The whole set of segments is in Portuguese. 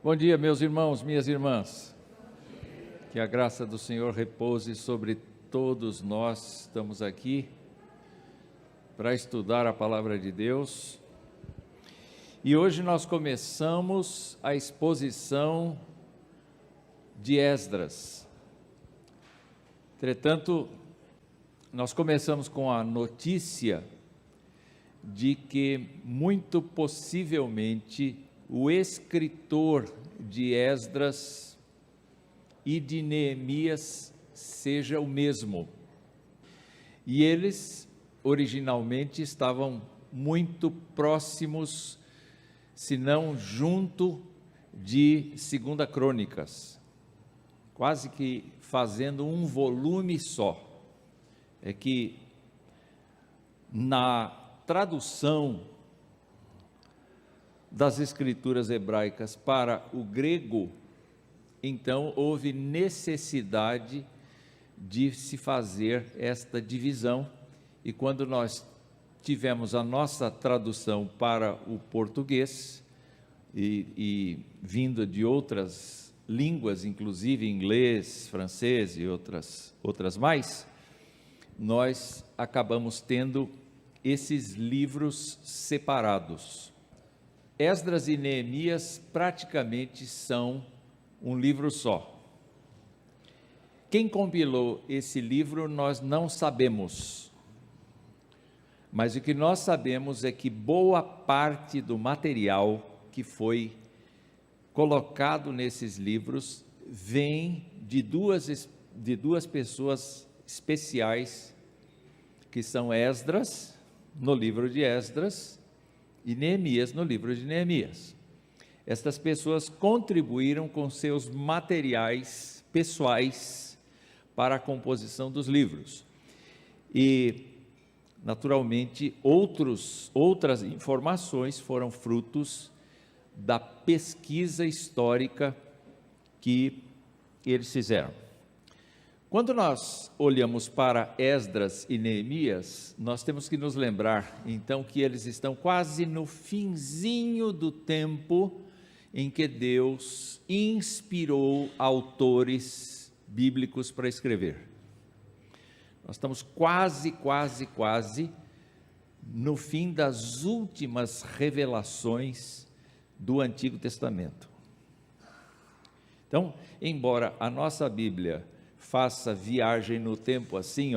Bom dia, meus irmãos, minhas irmãs. Que a graça do Senhor repouse sobre todos nós. Estamos aqui para estudar a palavra de Deus. E hoje nós começamos a exposição de Esdras. Entretanto, nós começamos com a notícia de que muito possivelmente o escritor de Esdras e de Neemias seja o mesmo. E eles originalmente estavam muito próximos, se não junto de 2 Crônicas, quase que fazendo um volume só. É que na tradução das escrituras hebraicas para o grego, então houve necessidade de se fazer esta divisão, e quando nós tivemos a nossa tradução para o português, e vindo de outras línguas, inclusive inglês, francês e outras mais, nós acabamos tendo esses livros separados. Esdras e Neemias praticamente são um livro só. Quem compilou esse livro nós não sabemos, mas o que nós sabemos é que boa parte do material que foi colocado nesses livros vem de duas pessoas especiais, que são Esdras, no livro de Esdras, e Neemias, no livro de Neemias. Estas pessoas contribuíram com seus materiais pessoais para a composição dos livros. E, naturalmente, outras informações foram frutos da pesquisa histórica que eles fizeram. Quando nós olhamos para Esdras e Neemias, nós temos que nos lembrar, então, que eles estão quase no finzinho do tempo em que Deus inspirou autores bíblicos para escrever. Nós estamos quase no fim das últimas revelações do Antigo Testamento. Então, embora a nossa Bíblia faça viagem no tempo assim,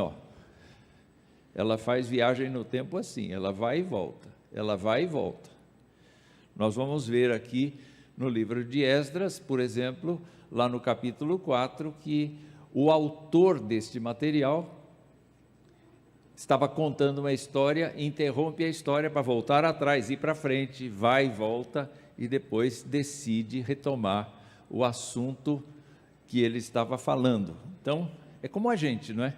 ela faz viagem no tempo assim, ela vai e volta, ela vai e volta. Nós vamos ver aqui no livro de Esdras, por exemplo, lá no capítulo 4, que o autor deste material estava contando uma história, interrompe a história para voltar atrás, ir para frente, vai e volta, e depois decide retomar o assunto que ele estava falando. Então, é como a gente, não é?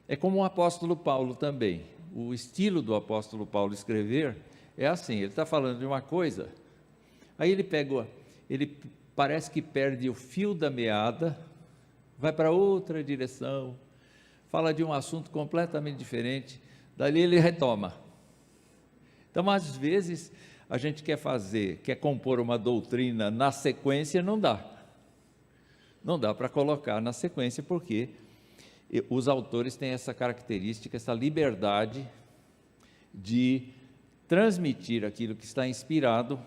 É como o apóstolo Paulo também. O estilo do apóstolo Paulo escrever é assim, ele está falando de uma coisa, aí ele parece que perde o fio da meada, vai para outra direção, fala de um assunto completamente diferente, dali ele retoma. Então, às vezes, a gente quer compor uma doutrina na sequência, não dá. Não dá para colocar na sequência, porque os autores têm essa característica, essa liberdade de transmitir aquilo que está inspirado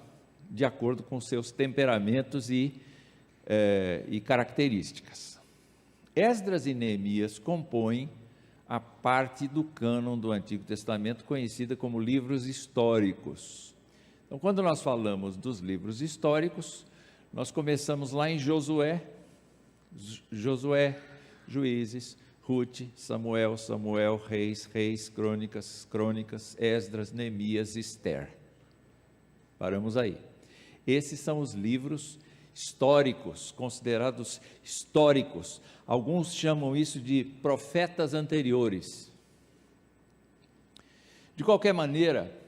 de acordo com seus temperamentos e características. Esdras e Neemias compõem a parte do cânon do Antigo Testamento, conhecida como livros históricos. Então, quando nós falamos dos livros históricos, nós começamos lá em Josué, Juízes, Rute, Samuel, Reis, Crônicas, Esdras, Neemias, Ester. Paramos aí. Esses são os livros históricos, considerados históricos. Alguns chamam isso de profetas anteriores. De qualquer maneira,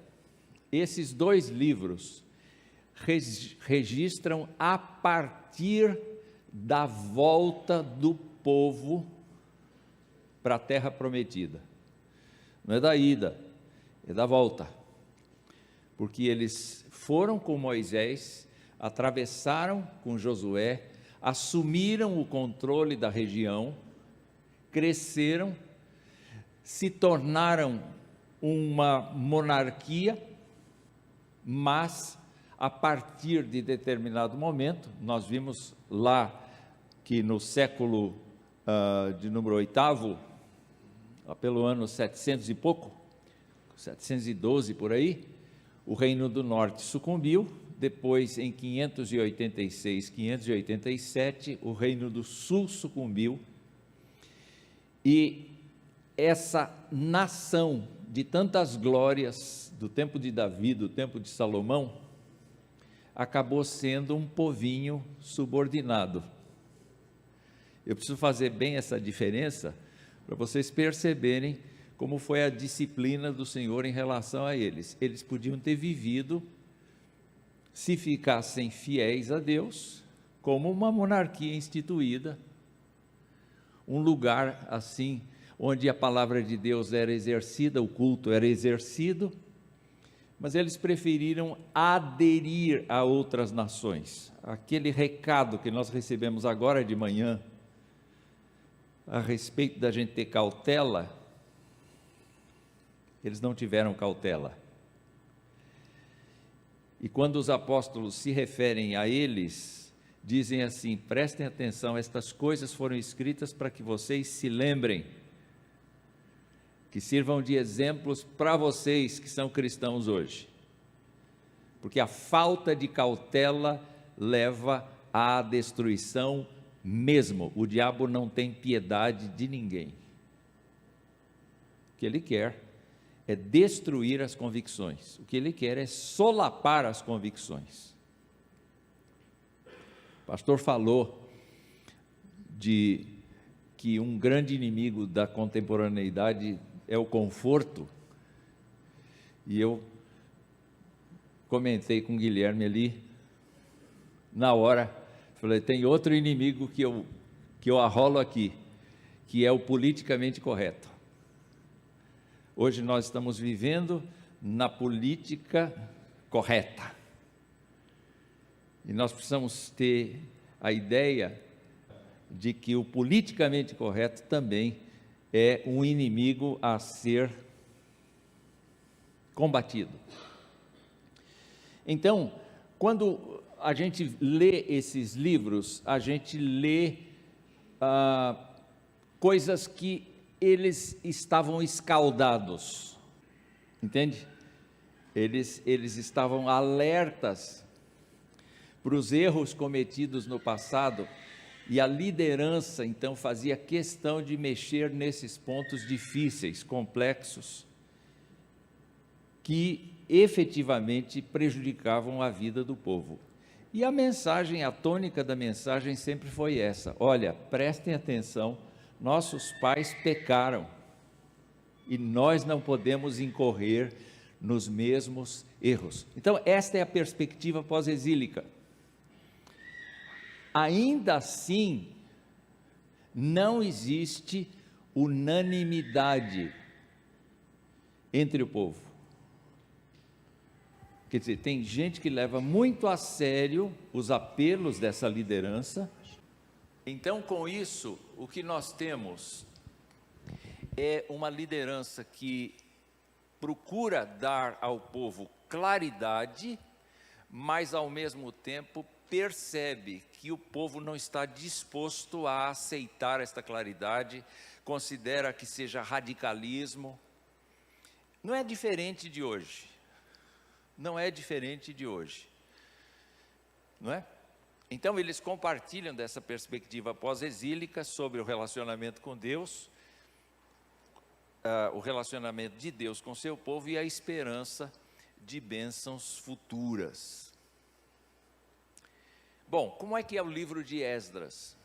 esses dois livros registram a partir da volta do povo para a terra prometida. Não é da ida, é da volta. Porque eles foram com Moisés atravessaram com Josué, assumiram o controle da região, cresceram, se tornaram uma monarquia, mas a partir de determinado momento, nós vimos lá que no século de número 8º, pelo ano 700 e pouco, 712 por aí, o Reino do Norte sucumbiu. Depois, em 586, 587, o Reino do Sul sucumbiu, e essa nação de tantas glórias do tempo de Davi, do tempo de Salomão, acabou sendo um povinho subordinado. Eu preciso fazer bem essa diferença para vocês perceberem como foi a disciplina do Senhor em relação a eles. Eles podiam ter vivido, se ficassem fiéis a Deus, como uma monarquia instituída, um lugar assim, onde a palavra de Deus era exercida, o culto era exercido, mas eles preferiram aderir a outras nações. Aquele recado que nós recebemos agora de manhã, a respeito da gente ter cautela, eles não tiveram cautela. E quando os apóstolos se referem a eles, dizem assim: prestem atenção, estas coisas foram escritas para que vocês se lembrem, que sirvam de exemplos para vocês que são cristãos hoje, porque a falta de cautela leva à destruição mesmo. O diabo não tem piedade de ninguém. O que ele quer é destruir as convicções, o que ele quer é solapar as convicções. O pastor falou de que um grande inimigo da contemporaneidade é o conforto, e eu comentei com o Guilherme ali, na hora, falei, tem outro inimigo que eu arrolo aqui, que é o politicamente correto. Hoje nós estamos vivendo na política correta, e nós precisamos ter a ideia de que o politicamente correto também é um inimigo a ser combatido. Então, quando a gente lê esses livros, a gente lê coisas que eles estavam escaldados, entende? Eles estavam alertas para os erros cometidos no passado, e a liderança então fazia questão de mexer nesses pontos difíceis, complexos, que efetivamente prejudicavam a vida do povo. E a mensagem, a tônica da mensagem sempre foi essa: olha, prestem atenção, nossos pais pecaram, e nós não podemos incorrer nos mesmos erros. Então, esta é a perspectiva pós-exílica. Ainda assim, não existe unanimidade entre o povo. Quer dizer, tem gente que leva muito a sério os apelos dessa liderança. Então, com isso, o que nós temos é uma liderança que procura dar ao povo claridade, mas ao mesmo tempo percebe que o povo não está disposto a aceitar esta claridade, considera que seja radicalismo. Não é diferente de hoje. Não é diferente de hoje, não é? Então eles compartilham dessa perspectiva pós-exílica sobre o relacionamento com Deus, o relacionamento de Deus com seu povo e a esperança de bênçãos futuras. Bom, como é que é o livro de Esdras?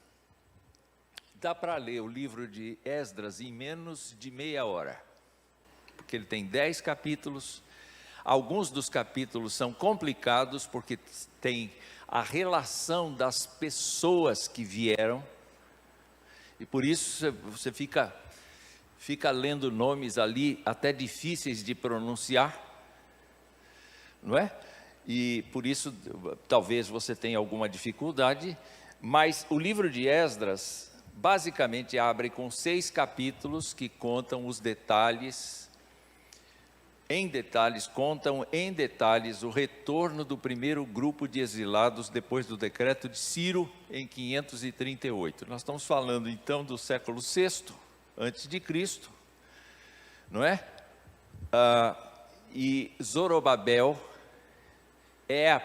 Dá para ler o livro de Esdras em menos de meia hora, porque ele tem 10 capítulos. Alguns dos capítulos são complicados porque tem a relação das pessoas que vieram, e por isso você fica lendo nomes ali até difíceis de pronunciar, não é? e por isso talvez você tenha alguma dificuldade, mas o livro de Esdras basicamente abre com 6 capítulos que contam os detalhes, contam em detalhes o retorno do primeiro grupo de exilados depois do decreto de Ciro em 538. Nós estamos falando então do século VI antes de Cristo, não é? E Zorobabel é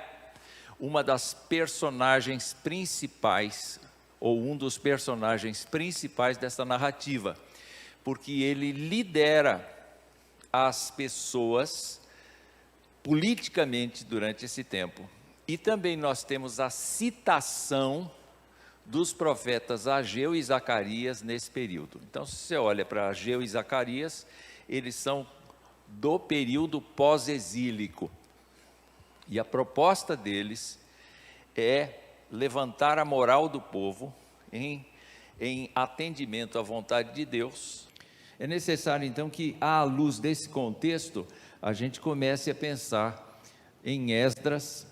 uma das personagens principais, ou um dos personagens principais dessa narrativa, porque ele lidera as pessoas politicamente durante esse tempo. E também nós temos a citação dos profetas Ageu e Zacarias nesse período. Então, se você olha para Ageu e Zacarias, eles são do período pós-exílico. E a proposta deles é levantar a moral do povo em atendimento à vontade de Deus. É necessário, então, que, à luz desse contexto, a gente comece a pensar em Esdras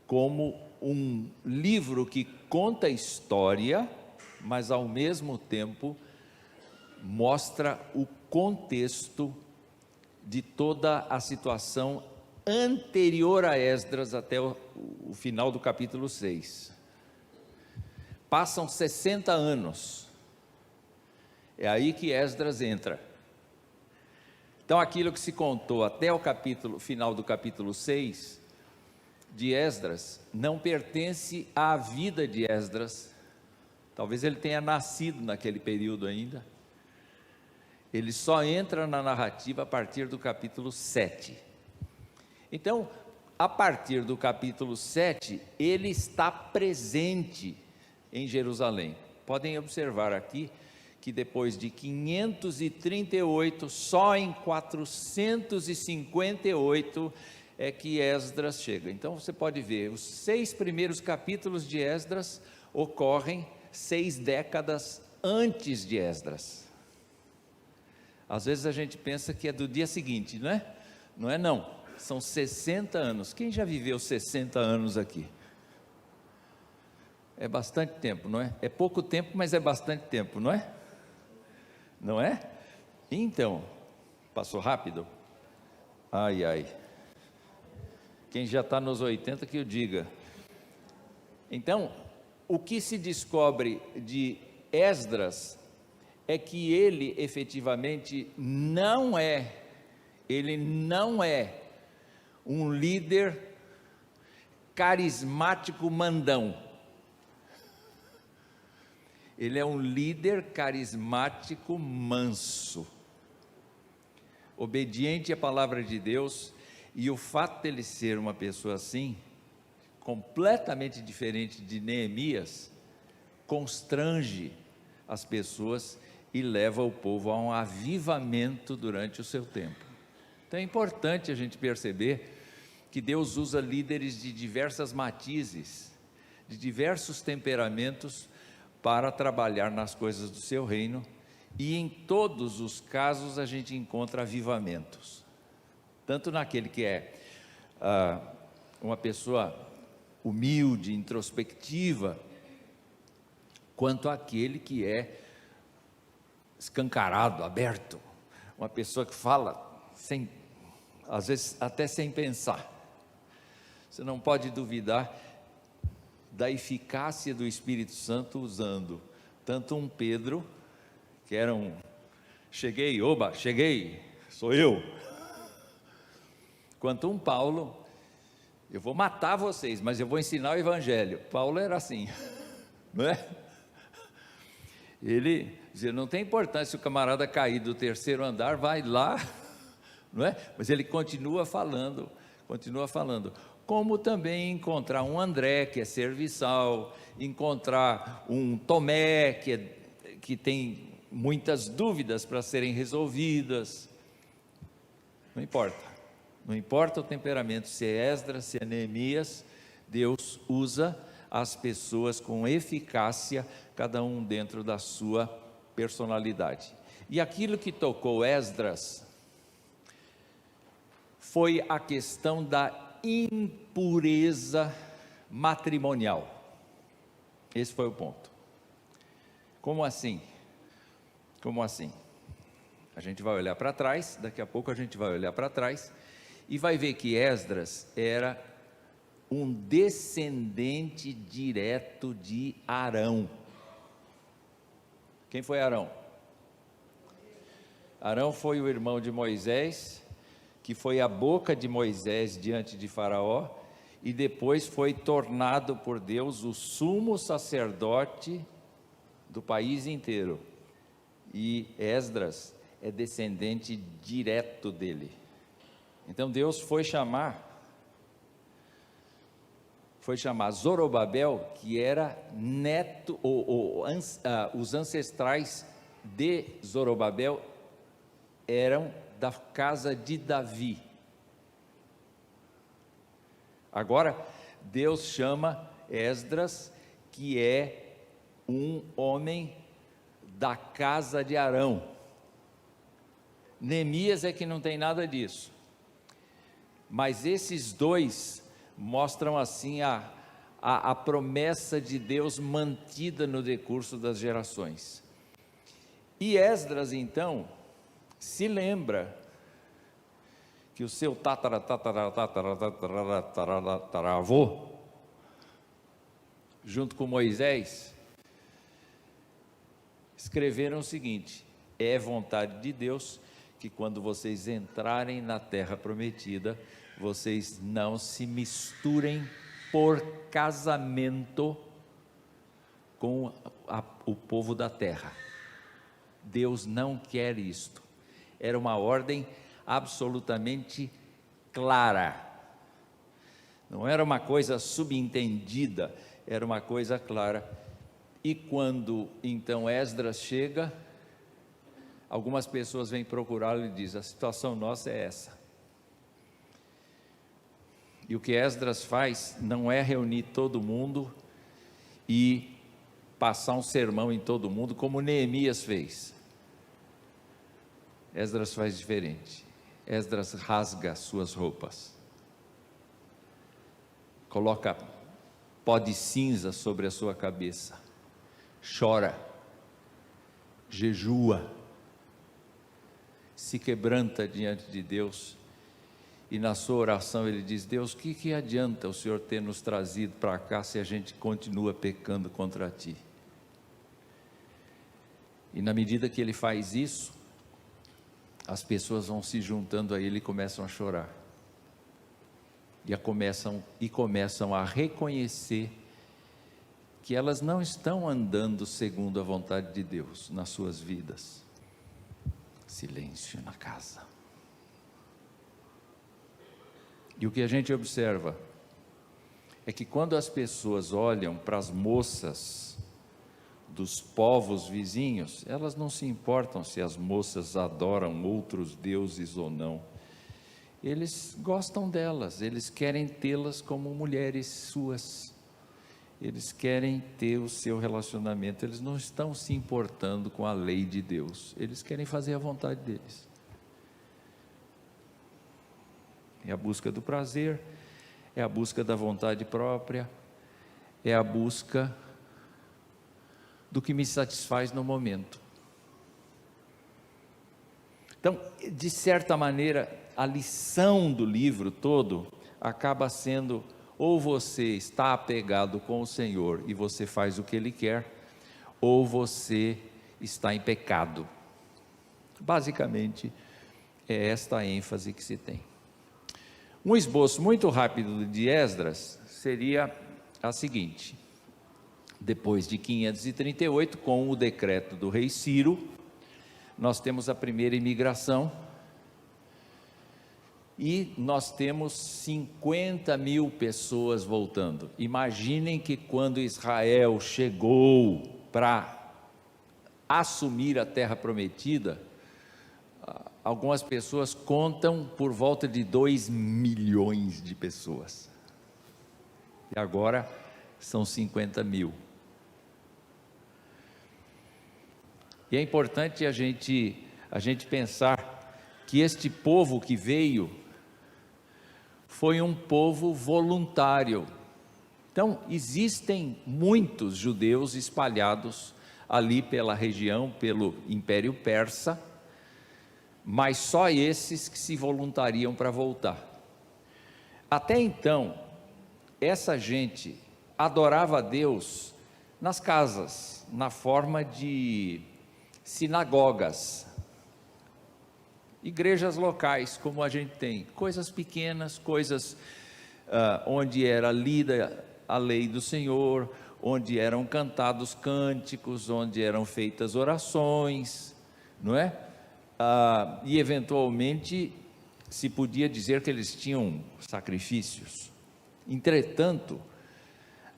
como um livro que conta história, mas, ao mesmo tempo, mostra o contexto de toda a situação anterior a Esdras até o final do capítulo 6. Passam 60 anos. É aí que Esdras entra. Então, aquilo que se contou até o final do capítulo 6 de Esdras, não pertence à vida de Esdras. Talvez ele tenha nascido naquele período ainda. Ele só entra na narrativa a partir do capítulo 7. Então, a partir do capítulo 7, ele está presente em Jerusalém. Podem observar aqui que depois de 538, só em 458 é que Esdras chega. Então você pode ver, os 6 primeiros capítulos de Esdras ocorrem 6 décadas antes de Esdras. Às vezes a gente pensa que é do dia seguinte, não é? Não é não, são 60 anos. Quem já viveu 60 anos aqui? É bastante tempo, não é? É pouco tempo, mas é bastante tempo, não é? Não é? Então, passou rápido? Ai, ai. Quem já está nos 80 que o diga. Então, o que se descobre de Esdras é que ele efetivamente não é um líder carismático mandão. Ele é um líder carismático manso, obediente à palavra de Deus, e o fato dele ser uma pessoa assim, completamente diferente de Neemias, constrange as pessoas e leva o povo a um avivamento durante o seu tempo. Então é importante a gente perceber que Deus usa líderes de diversas matizes, de diversos temperamentos, para trabalhar nas coisas do seu reino, e em todos os casos a gente encontra avivamentos, tanto naquele que é uma pessoa humilde, introspectiva, quanto aquele que é escancarado, aberto, uma pessoa que fala às vezes até sem pensar. Você não pode duvidar da eficácia do Espírito Santo usando tanto um Pedro, que era cheguei, sou eu, quanto um Paulo, eu vou matar vocês, mas eu vou ensinar o Evangelho. Paulo era assim, não é? Ele dizia, não tem importância se o camarada cair do 3º andar, vai lá, não é? Mas ele continua falando, como também encontrar um André, que é serviçal, encontrar um Tomé, que tem muitas dúvidas para serem resolvidas. Não importa o temperamento, se é Esdras, se é Neemias, Deus usa as pessoas com eficácia, cada um dentro da sua personalidade. E aquilo que tocou Esdras foi a questão da impureza matrimonial. Esse foi o ponto. Como assim? Como assim? A gente vai olhar para trás, daqui a pouco a gente vai olhar para trás e vai ver que Esdras era um descendente direto de Arão. Quem foi Arão? Arão foi o irmão de Moisés, que foi a boca de Moisés diante de Faraó, e depois foi tornado por Deus o sumo sacerdote do país inteiro. E Esdras é descendente direto dele. Então Deus foi chamar Zorobabel, que era neto, os ancestrais de Zorobabel eram da casa de Davi. Agora, Deus chama Esdras, que é um homem da casa de Arão. Neemias é que não tem nada disso. Mas esses dois mostram assim a promessa de Deus mantida no decurso das gerações. E Esdras, então, se lembra que o seu tataravô, junto com Moisés, escreveram o seguinte: é vontade de Deus que quando vocês entrarem na terra prometida, vocês não se misturem por casamento com o povo da terra. Deus não quer isto. Era uma ordem absolutamente clara. Não era uma coisa subentendida, era uma coisa clara. E quando então Esdras chega, algumas pessoas vêm procurá-lo e dizem: a situação nossa é essa. E o que Esdras faz não é reunir todo mundo e passar um sermão em todo mundo, como Neemias fez. Esdras faz diferente. Esdras rasga suas roupas, coloca pó de cinza sobre a sua cabeça, chora, jejua, se quebranta diante de Deus, e na sua oração ele diz: Deus, o que adianta o Senhor ter nos trazido para cá se a gente continua pecando contra Ti? E na medida que ele faz isso, as pessoas vão se juntando a ele e começam a chorar, e começam a reconhecer que elas não estão andando segundo a vontade de Deus nas suas vidas. Silêncio na casa. E o que a gente observa é que quando as pessoas olham para as moças dos povos vizinhos, elas não se importam se as moças adoram outros deuses ou não. Eles gostam delas, eles querem tê-las como mulheres suas, eles querem ter o seu relacionamento, eles não estão se importando com a lei de Deus, eles querem fazer a vontade deles. É a busca do prazer, é a busca da vontade própria, é a busca do que me satisfaz no momento. Então, de certa maneira, a lição do livro todo acaba sendo: ou você está apegado com o Senhor e você faz o que Ele quer, ou você está em pecado. Basicamente, é esta a ênfase que se tem. Um esboço muito rápido de Esdras seria a seguinte: depois de 538, com o decreto do rei Ciro, nós temos a primeira imigração, e nós temos 50 mil pessoas voltando. Imaginem que quando Israel chegou para assumir a terra prometida, algumas pessoas contam por volta de 2 milhões de pessoas, e agora são 50 mil. E é importante a gente pensar que este povo que veio foi um povo voluntário. Então, existem muitos judeus espalhados ali pela região, pelo Império Persa, mas só esses que se voluntariam para voltar. Até então, essa gente adorava a Deus nas casas, na forma de sinagogas, igrejas locais, como a gente tem, coisas pequenas, coisas onde era lida a lei do Senhor, onde eram cantados cânticos, onde eram feitas orações, não é? E eventualmente se podia dizer que eles tinham sacrifícios. Entretanto,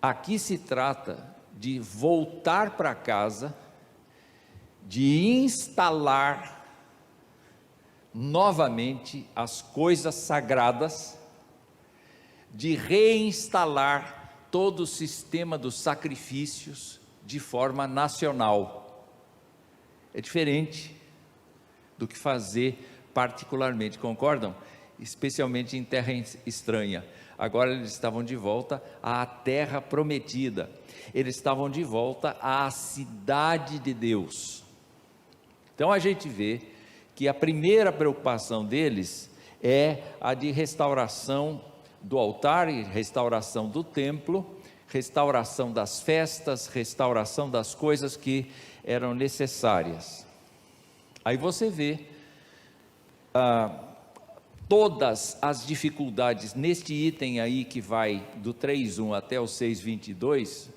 aqui se trata de voltar para casa, de instalar novamente as coisas sagradas, de reinstalar todo o sistema dos sacrifícios de forma nacional. É diferente do que fazer particularmente, concordam? Especialmente em terra estranha. Agora eles estavam de volta à terra prometida, eles estavam de volta à cidade de Deus. Então a gente vê que a primeira preocupação deles é a de restauração do altar e restauração do templo, restauração das festas, restauração das coisas que eram necessárias. Aí você vê todas as dificuldades neste item aí que vai do 3:1 até o 6:22,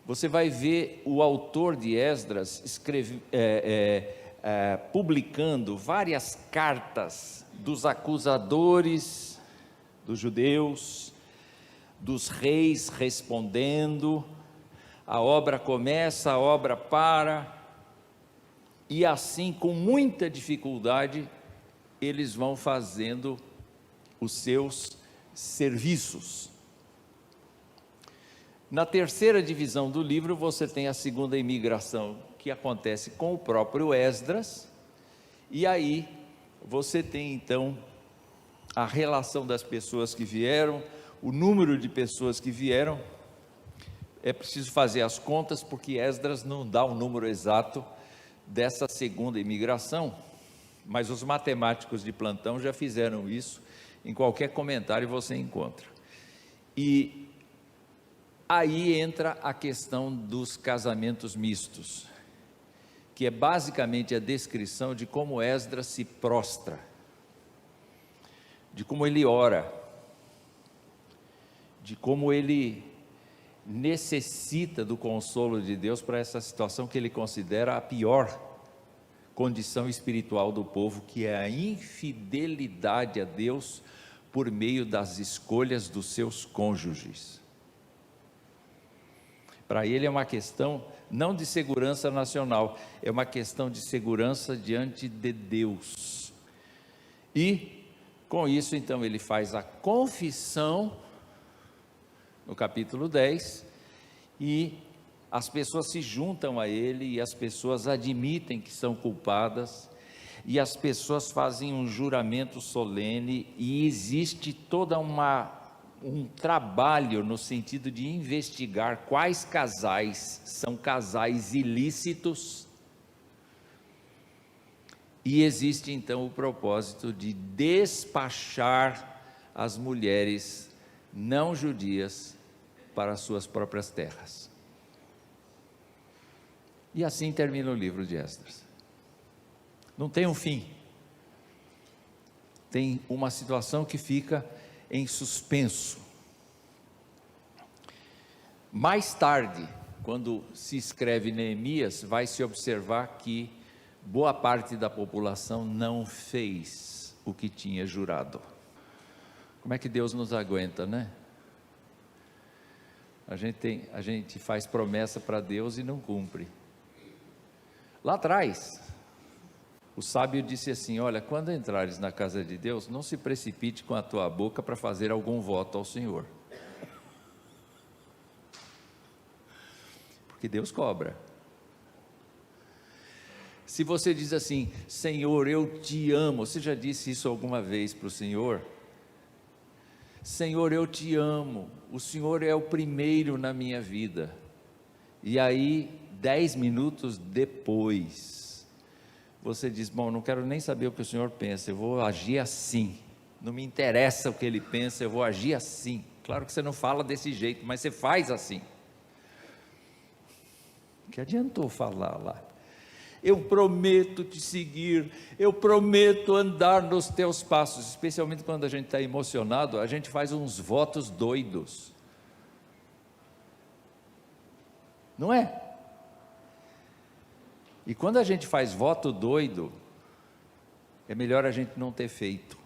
você vai ver o autor de Esdras publicando várias cartas dos acusadores dos judeus, dos reis respondendo, a obra começa, a obra para, e assim com muita dificuldade eles vão fazendo os seus serviços. Na terceira divisão do livro você tem a segunda imigração, que acontece com o próprio Esdras, e aí você tem então a relação das pessoas que vieram, o número de pessoas que vieram. É preciso fazer as contas, porque Esdras não dá o número exato dessa segunda imigração, mas os matemáticos de plantão já fizeram isso, em qualquer comentário você encontra. E aí entra a questão dos casamentos mistos, que é basicamente a descrição de como Esdras se prostra, de como ele ora, de como ele necessita do consolo de Deus para essa situação que ele considera a pior condição espiritual do povo, que é a infidelidade a Deus por meio das escolhas dos seus cônjuges. Para ele é uma questão não de segurança nacional, é uma questão de segurança diante de Deus. E com isso, então, ele faz a confissão, no capítulo 10, e as pessoas se juntam a ele, e as pessoas admitem que são culpadas, e as pessoas fazem um juramento solene, e existe toda um trabalho no sentido de investigar quais casais são casais ilícitos. E existe então o propósito de despachar as mulheres não judias para as suas próprias terras. E assim termina o livro de Esdras. Não tem um fim. Tem uma situação que fica em suspenso. Mais tarde, quando se escreve Neemias, vai se observar que boa parte da população não fez o que tinha jurado. Como é que Deus nos aguenta, né? A gente faz promessa para Deus e não cumpre. Lá atrás, o sábio disse assim: olha, quando entrares na casa de Deus, não se precipite com a tua boca para fazer algum voto ao Senhor, porque Deus cobra. Se você diz assim: Senhor, eu te amo, você já disse isso alguma vez para o Senhor? Senhor, eu te amo, o Senhor é o primeiro na minha vida. E aí, 10 minutos depois, você diz, bom, não quero nem saber o que o Senhor pensa, eu vou agir assim, não me interessa o que Ele pensa, eu vou agir assim. Claro que você não fala desse jeito, mas você faz assim. Que adiantou falar lá? Eu prometo te seguir, eu prometo andar nos teus passos. Especialmente quando a gente está emocionado, a gente faz uns votos doidos, não é? E quando a gente faz voto doido, é melhor a gente não ter feito,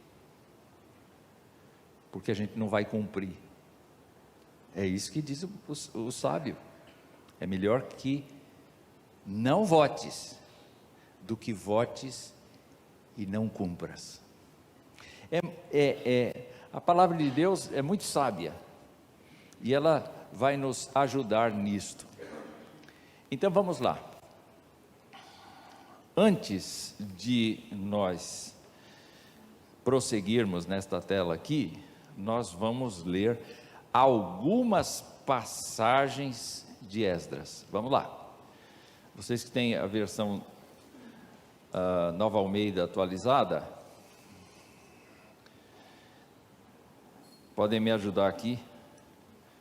porque a gente não vai cumprir. É isso que diz o sábio. É melhor que não votes, do que votes e não cumpras. A palavra de Deus é muito sábia, e ela vai nos ajudar nisto. Então vamos lá. Antes de nós prosseguirmos nesta tela aqui, nós vamos ler algumas passagens de Esdras. Vamos lá. Vocês que têm a versão Nova Almeida atualizada, podem me ajudar aqui?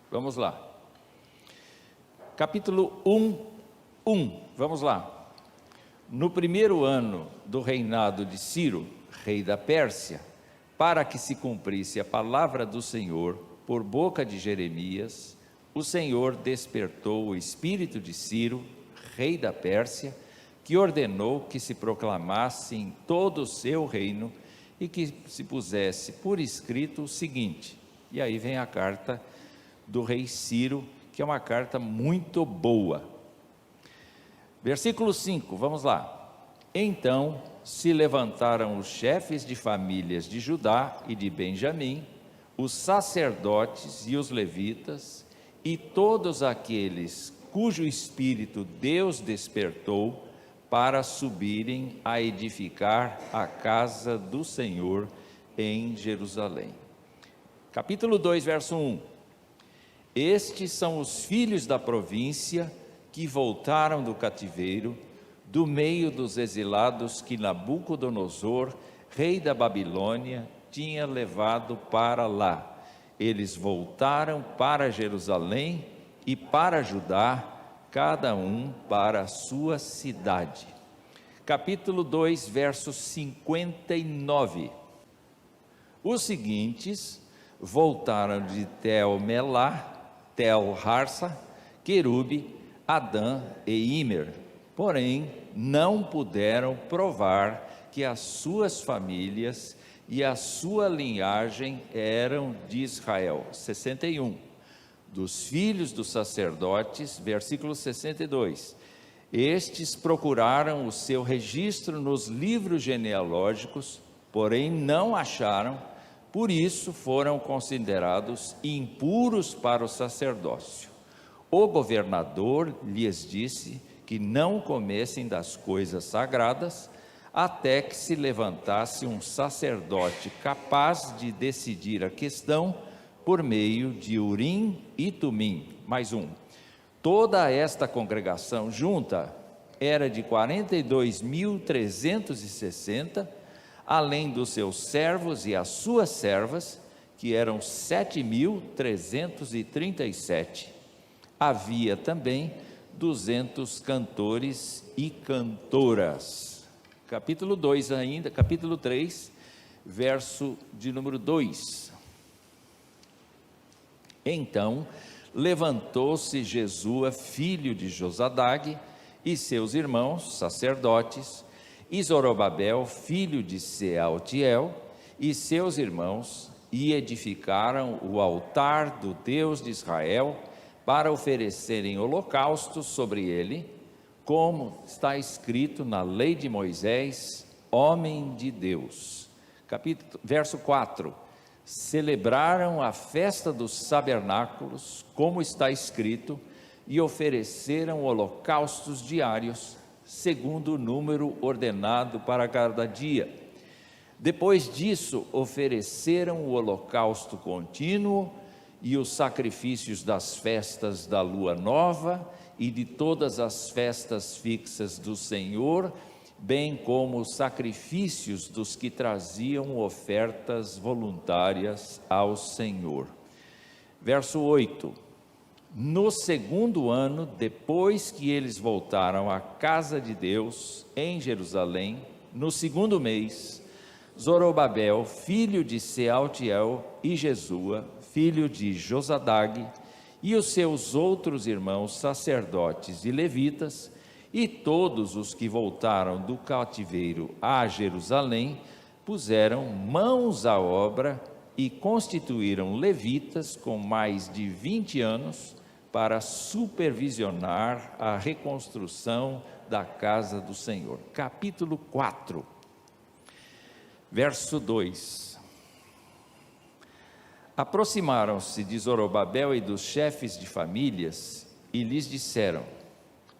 Vamos lá. Capítulo 1, vamos lá. No primeiro ano do reinado de Ciro, rei da Pérsia, para que se cumprisse a palavra do Senhor por boca de Jeremias, o Senhor despertou o espírito de Ciro, rei da Pérsia, que ordenou que se proclamasse em todo o seu reino e que se pusesse por escrito o seguinte. E aí vem a carta do rei Ciro, que é uma carta muito boa. Versículo 5, vamos lá. Então se levantaram os chefes de famílias de Judá e de Benjamim, os sacerdotes e os levitas, e todos aqueles cujo espírito Deus despertou para subirem a edificar a casa do Senhor em Jerusalém. Capítulo 2, verso 1. Estes são os filhos da província que voltaram do cativeiro, do meio dos exilados que Nabucodonosor, rei da Babilônia, tinha levado para lá. Eles voltaram para Jerusalém e para Judá, cada um para a sua cidade. Capítulo 2, verso 59. Os seguintes voltaram de Tel-Melá, Tel-Harsa, Querube, Adã e Imer, porém não puderam provar que as suas famílias e a sua linhagem eram de Israel. 61. Dos filhos dos sacerdotes, versículo 62. Estes procuraram o seu registro nos livros genealógicos, porém não acharam, por isso foram considerados impuros para o sacerdócio. O governador lhes disse que não comessem das coisas sagradas, até que se levantasse um sacerdote capaz de decidir a questão por meio de Urim e Tumim. Mais um. Toda esta congregação junta era de 42.360, além dos seus servos e as suas servas, que eram 7.337. Havia também 200 cantores e cantoras. Capítulo 2 ainda, capítulo 3, verso de número 2. Então levantou-se Jesua, filho de Josadague, e seus irmãos, sacerdotes, e Zorobabel, filho de Sealtiel, e seus irmãos, e edificaram o altar do Deus de Israel, para oferecerem holocaustos sobre ele, como está escrito na lei de Moisés, homem de Deus. Verso 4. Celebraram a festa dos tabernáculos, como está escrito, e ofereceram holocaustos diários, segundo o número ordenado para cada dia. Depois disso, ofereceram o holocausto contínuo e os sacrifícios das festas da lua nova e de todas as festas fixas do Senhor, bem como os sacrifícios dos que traziam ofertas voluntárias ao Senhor. Verso 8: no segundo ano, depois que eles voltaram à casa de Deus em Jerusalém, no segundo mês, Zorobabel, filho de Sealtiel, e Jesua, filho de Josadag, e os seus outros irmãos sacerdotes e levitas, e todos os que voltaram do cativeiro a Jerusalém, puseram mãos à obra e constituíram levitas com mais de 20 anos para supervisionar a reconstrução da casa do Senhor. Capítulo 4, verso 2. Aproximaram-se de Zorobabel e dos chefes de famílias e lhes disseram: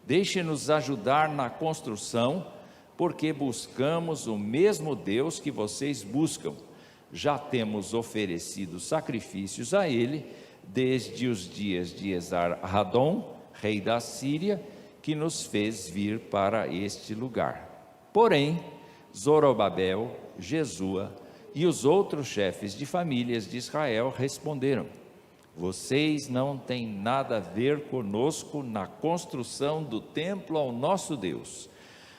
deixe-nos ajudar na construção, porque buscamos o mesmo Deus que vocês buscam. Já temos oferecido sacrifícios a Ele, desde os dias de Esar-Hadom, rei da Síria, que nos fez vir para este lugar. Porém, Zorobabel, Jesua e os outros chefes de famílias de Israel responderam: vocês não têm nada a ver conosco na construção do templo ao nosso Deus.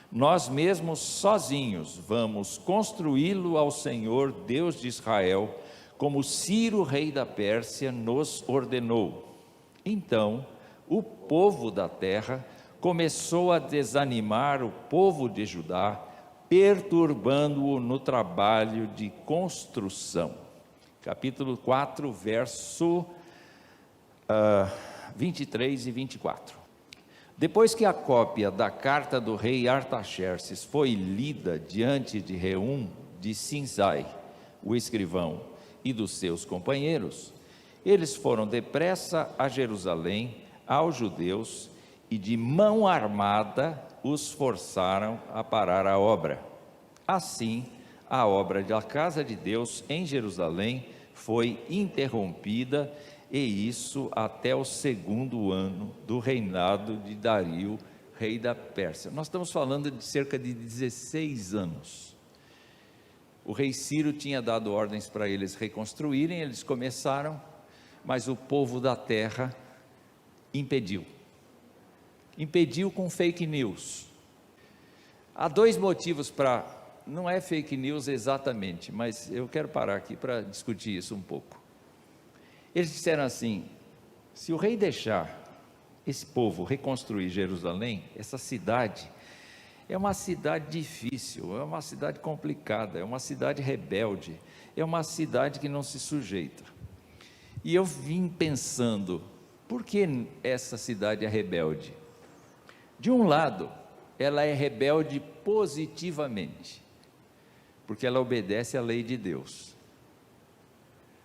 Nós mesmos sozinhos vamos construí-lo ao Senhor Deus de Israel, como Ciro, rei da Pérsia, nos ordenou. Então, o povo da terra começou a desanimar o povo de Judá, perturbando-o no trabalho de construção. Capítulo 4, verso 23 e 24. Depois que a cópia da carta do rei Artaxerxes foi lida diante de Reum de Sinzai, o escrivão, e dos seus companheiros, eles foram depressa a Jerusalém, aos judeus, e de mão armada os forçaram a parar a obra. Assim, a obra da casa de Deus em Jerusalém foi interrompida, e isso até o segundo ano do reinado de Dario, rei da Pérsia. Nós estamos falando de cerca de 16 anos. O rei Ciro tinha dado ordens para eles reconstruírem, eles começaram, mas o povo da terra impediu com fake news. Há dois motivos para, não é fake news exatamente, mas eu quero parar aqui para discutir isso um pouco. Eles disseram assim: se o rei deixar esse povo reconstruir Jerusalém, essa cidade é uma cidade difícil, é uma cidade complicada, é uma cidade rebelde, é uma cidade que não se sujeita. E eu vim pensando, por que essa cidade é rebelde? De um lado, ela é rebelde positivamente, porque ela obedece à lei de Deus.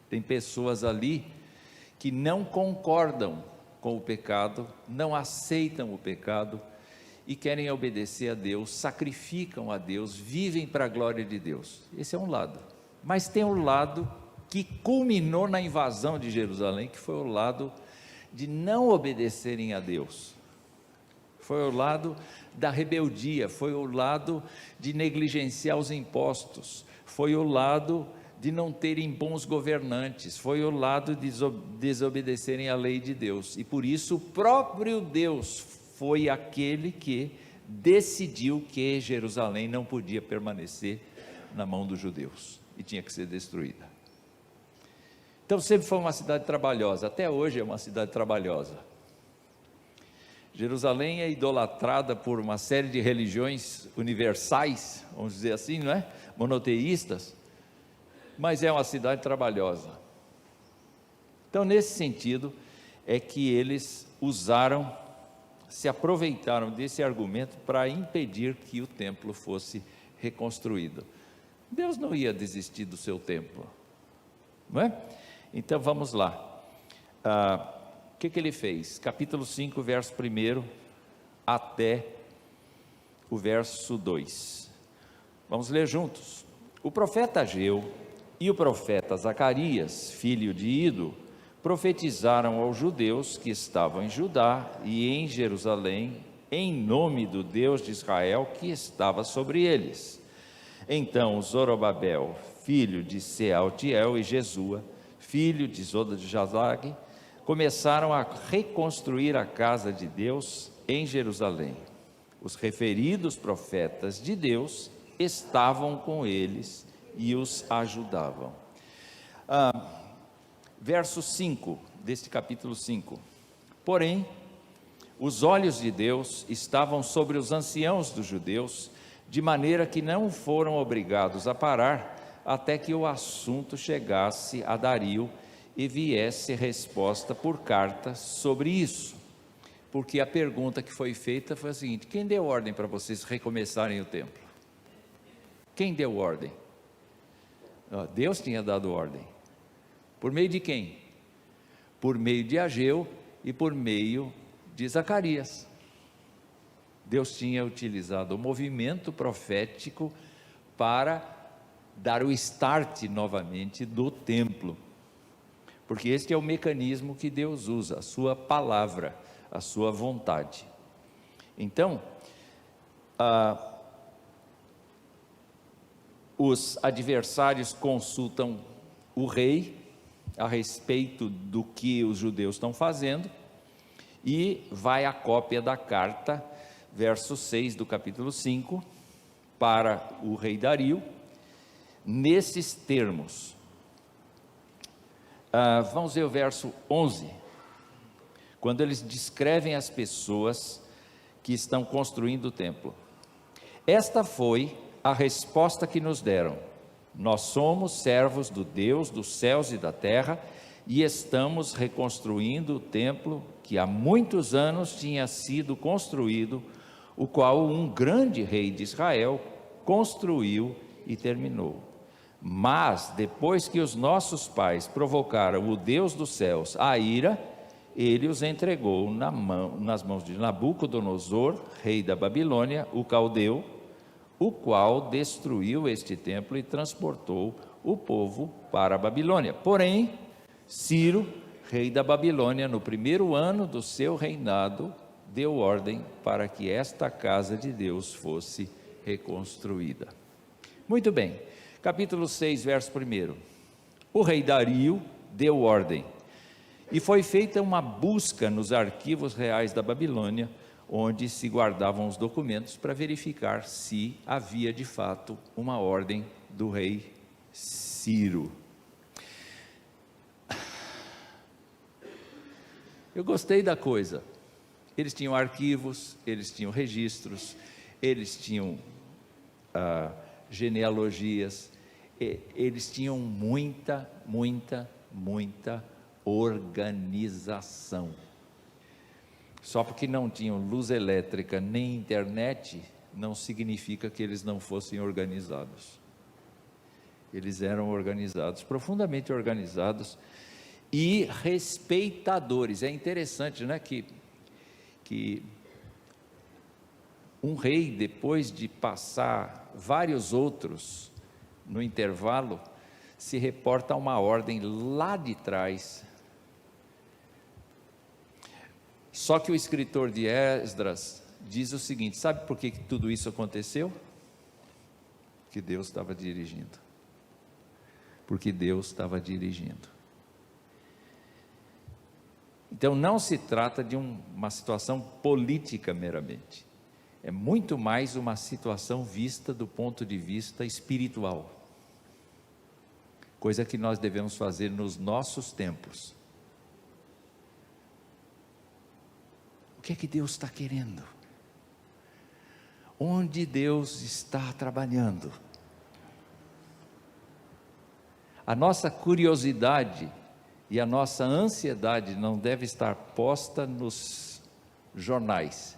Tem pessoas ali que não concordam com o pecado, não aceitam o pecado e querem obedecer a Deus, sacrificam a Deus, vivem para a glória de Deus. Esse é um lado. Mas tem um lado que culminou na invasão de Jerusalém, que foi o lado de não obedecerem a Deus. Foi o lado da rebeldia, foi o lado de negligenciar os impostos, foi o lado de não terem bons governantes, foi o lado de desobedecerem à lei de Deus. E por isso o próprio Deus foi aquele que decidiu que Jerusalém não podia permanecer na mão dos judeus e tinha que ser destruída. Então sempre foi uma cidade trabalhosa, até hoje é uma cidade trabalhosa. Jerusalém é idolatrada por uma série de religiões universais, vamos dizer assim, não é? Monoteístas, mas é uma cidade trabalhosa. Então, nesse sentido, é que eles se aproveitaram desse argumento para impedir que o templo fosse reconstruído. Deus não ia desistir do seu templo, não é? Então, vamos lá. O que ele fez? Capítulo 5, verso 1 até o verso 2. Vamos ler juntos. O profeta Ageu e o profeta Zacarias, filho de Ido, profetizaram aos judeus que estavam em Judá e em Jerusalém, em nome do Deus de Israel que estava sobre eles. Então Zorobabel, filho de Sealtiel, e Jesua, filho de Zodajazag, começaram a reconstruir a casa de Deus em Jerusalém. Os referidos profetas de Deus estavam com eles e os ajudavam. Verso 5 deste capítulo 5. Porém, os olhos de Deus estavam sobre os anciãos dos judeus, de maneira que não foram obrigados a parar até que o assunto chegasse a Dario e viesse resposta por carta sobre isso. Porque a pergunta que foi feita foi a seguinte: quem deu ordem para vocês recomeçarem o templo? Quem deu ordem? Deus tinha dado ordem. Por meio de quem? Por meio de Ageu e por meio de Zacarias. Deus tinha utilizado o movimento profético para dar o start novamente do templo. Porque este é o mecanismo que Deus usa, a sua palavra, a sua vontade. Então, os adversários consultam o rei a respeito do que os judeus estão fazendo, e vai a cópia da carta, verso 6 do capítulo 5, para o rei Dario, nesses termos. Vamos ver o verso 11, quando eles descrevem as pessoas que estão construindo o templo. Esta foi a resposta que nos deram: nós somos servos do Deus dos céus e da terra, e estamos reconstruindo o templo que há muitos anos tinha sido construído, o qual um grande rei de Israel construiu e terminou. Mas depois que os nossos pais provocaram o Deus dos céus à ira, ele os entregou nas mãos de Nabucodonosor, rei da Babilônia, o caldeu, o qual destruiu este templo e transportou o povo para a Babilônia. Porém, Ciro, rei da Babilônia, no primeiro ano do seu reinado, deu ordem para que esta casa de Deus fosse reconstruída. Muito bem, capítulo 6, verso 1. O rei Dario deu ordem, e foi feita uma busca nos arquivos reais da Babilônia, onde se guardavam os documentos, para verificar se havia de fato uma ordem do rei Ciro. Eu gostei da coisa. Eles tinham arquivos, eles tinham registros, eles tinham genealogias, eles tinham muita organização. Só porque não tinham luz elétrica nem internet, não significa que eles não fossem organizados. Eles eram organizados, profundamente organizados e respeitadores. É interessante, né, que um rei, depois de passar vários outros no intervalo, se reporta a uma ordem lá de trás. Só que o escritor de Esdras diz o seguinte: sabe por que tudo isso aconteceu? Que Deus estava dirigindo. Porque Deus estava dirigindo. Então não se trata de uma situação política meramente. É muito mais uma situação vista do ponto de vista espiritual. Coisa que nós devemos fazer nos nossos tempos. O que é que Deus está querendo? Onde Deus está trabalhando? A nossa curiosidade e a nossa ansiedade não deve estar posta nos jornais,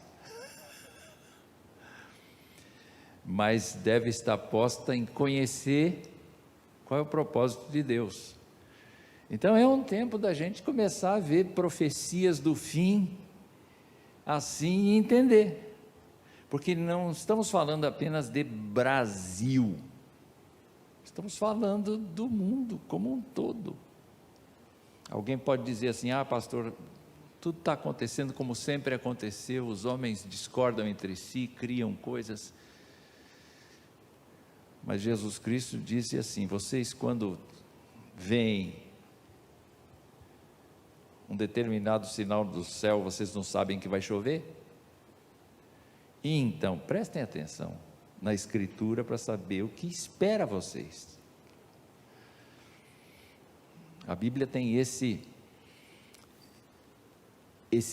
mas deve estar posta em conhecer qual é o propósito de Deus. Então é um tempo da gente começar a ver profecias do fim assim e entender, porque não estamos falando apenas de Brasil, Estamos falando do mundo como um todo. Alguém pode dizer assim: ah, pastor, tudo está acontecendo como sempre aconteceu, os homens discordam entre si, criam coisas. Mas Jesus Cristo disse assim: vocês, quando veem um determinado sinal do céu, vocês não sabem que vai chover? E então, prestem atenção na Escritura para saber o que espera vocês. A Bíblia tem esse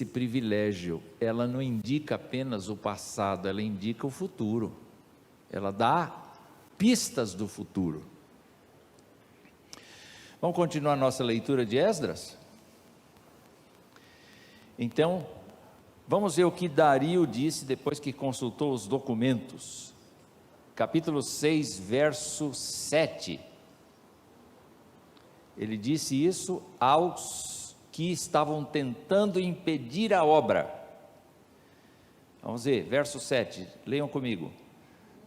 privilégio, ela não indica apenas o passado, ela indica o futuro, ela dá pistas do futuro. Vamos continuar nossa leitura de Esdras? Então, vamos ver o que Dario disse depois que consultou os documentos. Capítulo 6, verso 7. Ele disse isso aos que estavam tentando impedir a obra. Vamos ver, verso 7, leiam comigo.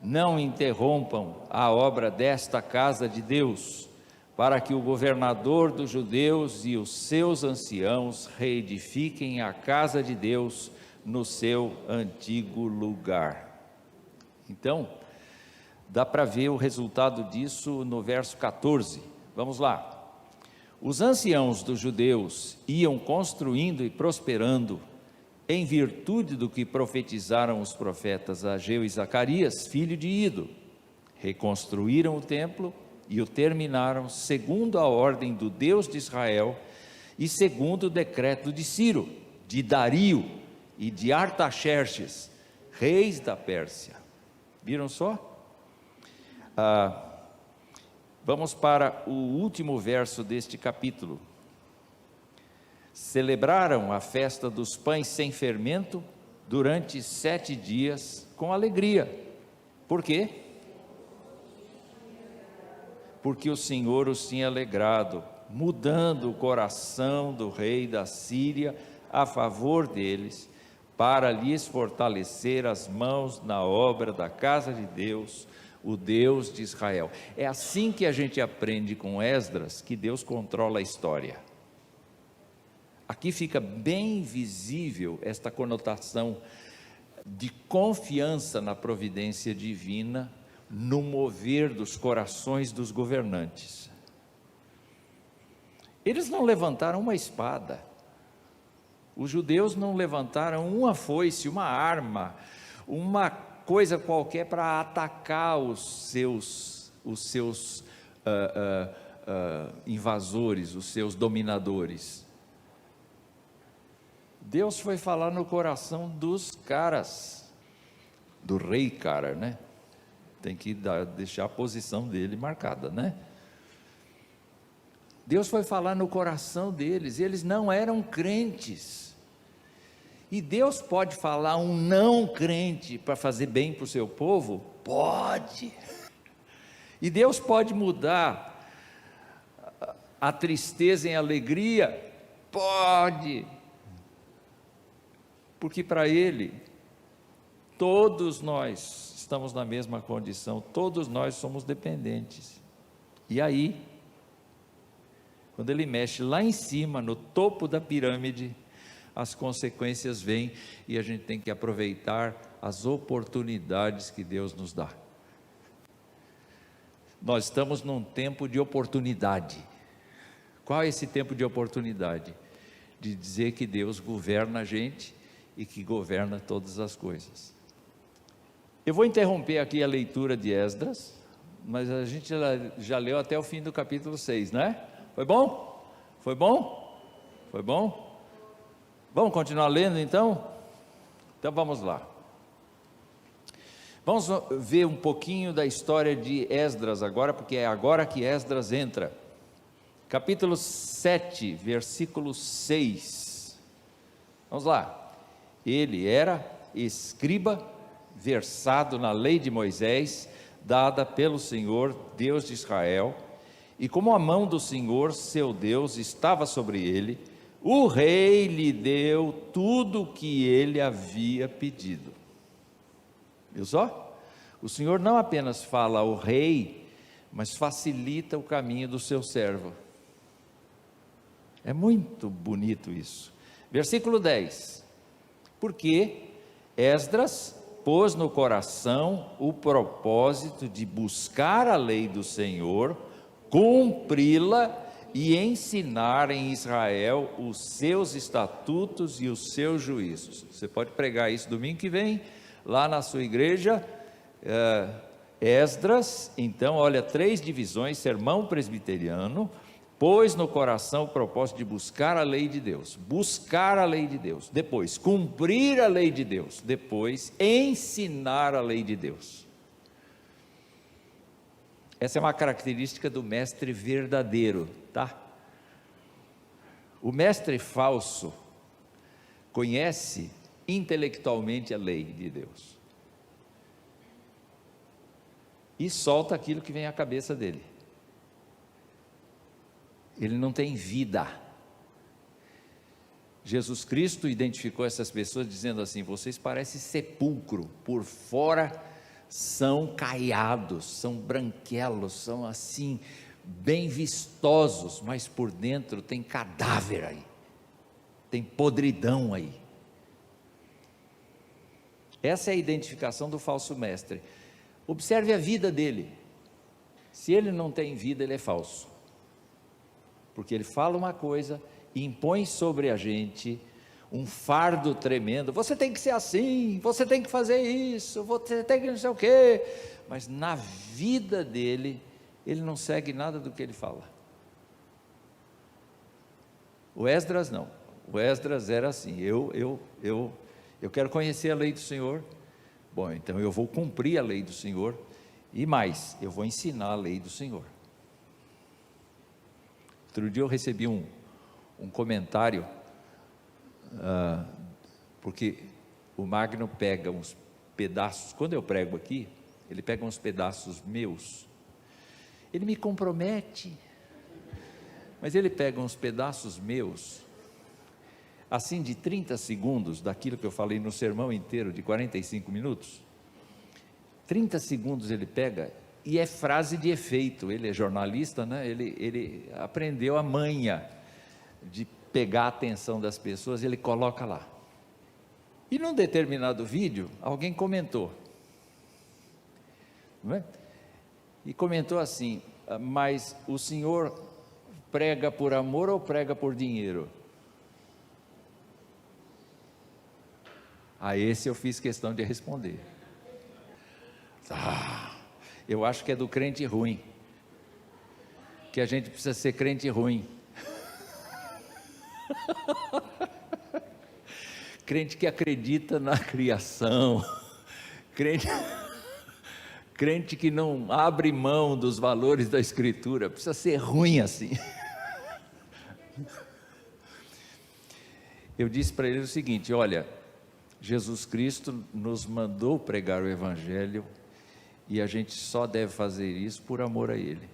Não interrompam a obra desta casa de Deus, para que o governador dos judeus e os seus anciãos reedifiquem a casa de Deus no seu antigo lugar. Então, dá para ver o resultado disso no verso 14, vamos lá. Os anciãos dos judeus iam construindo e prosperando, em virtude do que profetizaram os profetas Ageu e Zacarias, filho de Ido. Reconstruíram o templo e o terminaram segundo a ordem do Deus de Israel e segundo o decreto de Ciro, de Dario e de Artaxerxes, reis da Pérsia. Viram só? Vamos para o último verso deste capítulo. Celebraram a festa dos pães sem fermento durante 7 dias com alegria. Por quê? Porque o Senhor os tinha alegrado, mudando o coração do rei da Síria a favor deles, para lhes fortalecer as mãos na obra da casa de Deus, o Deus de Israel. É assim que a gente aprende com Esdras que Deus controla a história. Aqui fica bem visível esta conotação de confiança na providência divina, no mover dos corações dos governantes. Eles não levantaram uma espada, os judeus não levantaram uma foice, uma arma, uma coisa qualquer para atacar os seus invasores, os seus dominadores. Deus foi falar no coração dos caras, do rei cara, né? Tem que deixar a posição dele marcada, né? Deus foi falar no coração deles, eles não eram crentes, e Deus pode falar um não crente para fazer bem para o seu povo? Pode, e Deus pode mudar a tristeza em alegria? Pode, porque para Ele, todos nós estamos na mesma condição, todos nós somos dependentes. E aí, quando Ele mexe lá em cima, no topo da pirâmide, as consequências vêm e a gente tem que aproveitar as oportunidades que Deus nos dá. Nós estamos num tempo de oportunidade. Qual é esse tempo de oportunidade? De dizer que Deus governa a gente e que governa todas as coisas. Eu vou interromper aqui a leitura de Esdras, mas a gente já leu até o fim do capítulo 6, né? Foi bom? Foi bom? Foi bom? Vamos continuar lendo então? Então vamos lá. Vamos ver um pouquinho da história de Esdras agora, porque é agora que Esdras entra. Capítulo 7, versículo 6. Vamos lá. Ele era escriba, versado na lei de Moisés, dada pelo Senhor, Deus de Israel, e como a mão do Senhor, seu Deus, estava sobre ele, o rei lhe deu tudo o que ele havia pedido. Viu só? O Senhor não apenas fala ao rei, mas facilita o caminho do seu servo. É muito bonito isso. Versículo 10: porque Esdras pôs no coração o propósito de buscar a lei do Senhor, cumpri-la e ensinar em Israel os seus estatutos e os seus juízos. Você pode pregar isso domingo que vem, lá na sua igreja. Esdras, então, olha, 3 divisões: sermão presbiteriano, pôs no coração o propósito de buscar a lei de Deus, depois cumprir a lei de Deus, depois ensinar a lei de Deus. Essa é uma característica do mestre verdadeiro, tá? O mestre falso conhece intelectualmente a lei de Deus e solta aquilo que vem à cabeça dele. Ele não tem vida. Jesus Cristo identificou essas pessoas dizendo assim: vocês parecem sepulcro, por fora são caiados, são branquelos, são assim, bem vistosos, mas por dentro tem cadáver aí, tem podridão aí. Essa é a identificação do falso mestre. Observe a vida dele. Se ele não tem vida, ele é falso, porque ele fala uma coisa e impõe sobre a gente um fardo tremendo: você tem que ser assim, você tem que fazer isso, você tem que não sei o quê, mas na vida dele, ele não segue nada do que ele fala. O Esdras não, o Esdras era assim: eu quero conhecer a lei do Senhor, bom, então eu vou cumprir a lei do Senhor, e mais, eu vou ensinar a lei do Senhor. Outro dia eu recebi um comentário, porque o Magno pega uns pedaços, quando eu prego aqui, ele pega uns pedaços meus, ele me compromete, mas ele pega uns pedaços meus, assim de 30 segundos, daquilo que eu falei no sermão inteiro, de 45 minutos, 30 segundos ele pega, e é frase de efeito. Ele é jornalista, né? Ele aprendeu a manha de pegar a atenção das pessoas, ele coloca lá. E num determinado vídeo, alguém comentou, não é? E comentou assim: mas o senhor prega por amor ou prega por dinheiro? A esse eu fiz questão de responder. Eu acho que é do crente ruim, que a gente precisa ser crente ruim. Crente que acredita na criação, crente que não abre mão dos valores da Escritura, precisa ser ruim assim. Eu disse para ele o seguinte: olha, Jesus Cristo nos mandou pregar o Evangelho, e a gente só deve fazer isso por amor a Ele.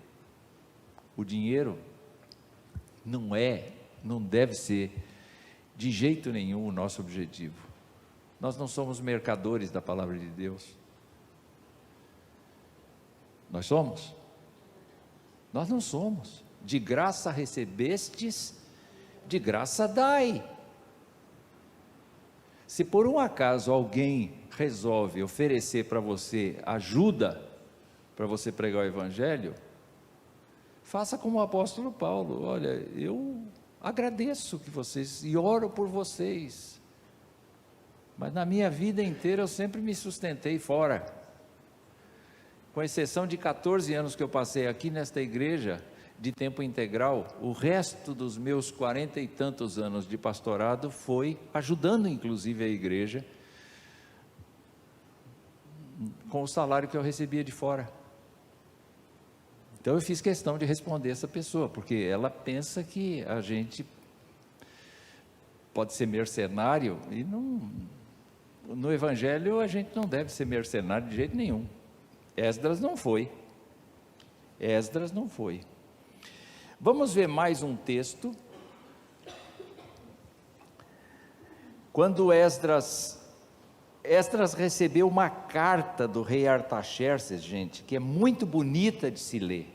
O dinheiro não deve ser de jeito nenhum o nosso objetivo. Nós não somos mercadores da palavra de Deus. Nós somos? Nós não somos. De graça recebestes, de graça dai. Se por um acaso alguém resolve oferecer para você ajuda para você pregar o Evangelho, faça como o apóstolo Paulo: olha, eu agradeço que vocês, e oro por vocês, mas na minha vida inteira eu sempre me sustentei fora, com exceção de 14 anos que eu passei aqui nesta igreja de tempo integral. O resto dos meus 40 e tantos anos de pastorado foi ajudando inclusive a igreja, com o salário que eu recebia de fora. Então eu fiz questão de responder essa pessoa, porque ela pensa que a gente pode ser mercenário, e não, no Evangelho a gente não deve ser mercenário de jeito nenhum. Esdras não foi. Esdras não foi. Vamos ver mais um texto. Quando Esdras Esdras recebeu uma carta do rei Artaxerxes, gente, que é muito bonita de se ler.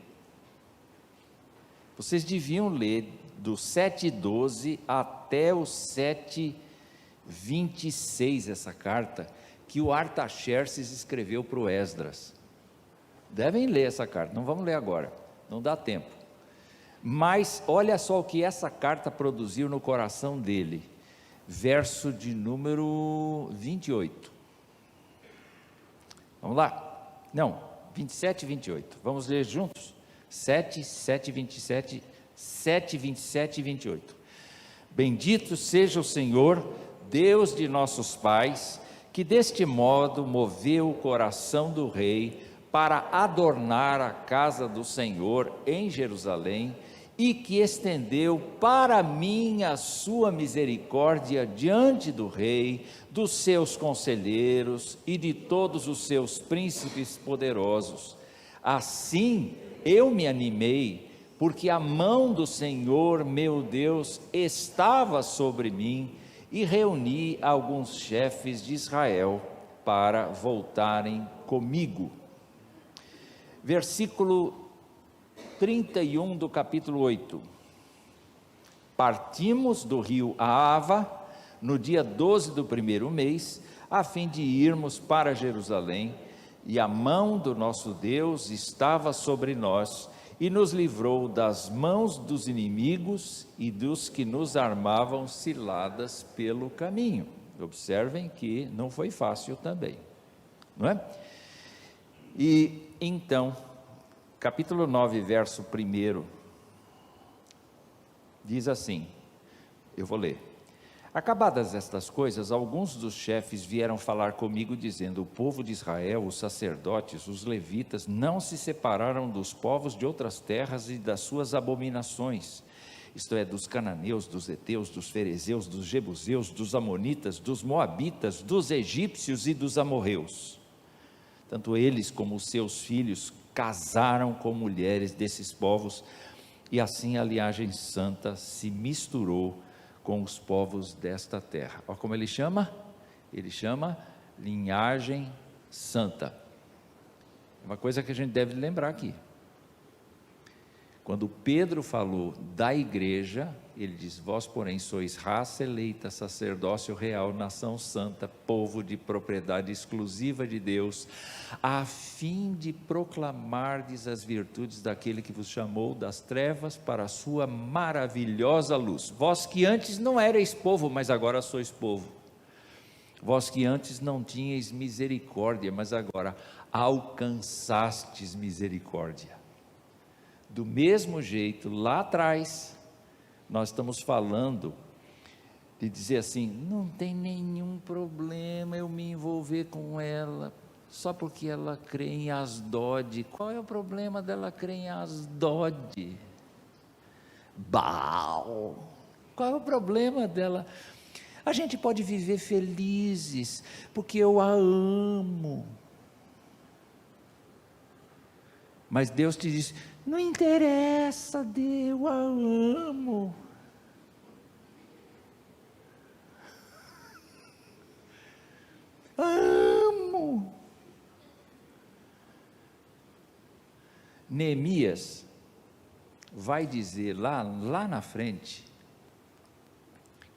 Vocês deviam ler do 7:12 até o 7:26 essa carta que o Artaxerxes escreveu para o Esdras. Devem ler essa carta, não vamos ler agora, não dá tempo. Mas olha só o que essa carta produziu no coração dele. Verso de número 28. Vamos lá? Não, 27 e 28. Vamos ler juntos? 7, 7, 27, 7, 27 e 28. Bendito seja o Senhor, Deus de nossos pais, que deste modo moveu o coração do rei para adornar a casa do Senhor em Jerusalém, e que estendeu para mim a sua misericórdia diante do rei, dos seus conselheiros e de todos os seus príncipes poderosos. Assim eu me animei, porque a mão do Senhor meu Deus estava sobre mim, e reuni alguns chefes de Israel para voltarem comigo. Versículo 31 do capítulo 8. Partimos do rio Ahava no dia 12 do primeiro mês, a fim de irmos para Jerusalém, e a mão do nosso Deus estava sobre nós, e nos livrou das mãos dos inimigos e dos que nos armavam ciladas pelo caminho. Observem que não foi fácil também, não é? E então, capítulo 9, verso 1, diz assim, eu vou ler. Acabadas estas coisas, alguns dos chefes vieram falar comigo, dizendo: o povo de Israel, os sacerdotes, os levitas, não se separaram dos povos de outras terras e das suas abominações, isto é, dos cananeus, dos heteus, dos ferezeus, dos jebuseus, dos amonitas, dos moabitas, dos egípcios e dos amorreus. Tanto eles como os seus filhos casaram com mulheres desses povos, e assim a linhagem santa se misturou com os povos desta terra. Olha como ele chama? Ele chama linhagem santa. Uma coisa que a gente deve lembrar aqui. Quando Pedro falou da igreja, ele diz: vós, porém, sois raça eleita, sacerdócio real, nação santa, povo de propriedade exclusiva de Deus, a fim de proclamardes as virtudes daquele que vos chamou das trevas para a sua maravilhosa luz. Vós que antes não erais povo, mas agora sois povo. Vós que antes não tinhais misericórdia, mas agora alcançastes misericórdia. Do mesmo jeito, lá atrás, nós estamos falando de dizer assim: não tem nenhum problema eu me envolver com ela, só porque ela crê em Asdod. Qual é o problema dela crer em Asdod? Baal. Qual é o problema dela? A gente pode viver felizes, porque eu a amo. Mas Deus te diz: não interessa, Deus, eu a amo. Amo. Neemias vai dizer lá na frente,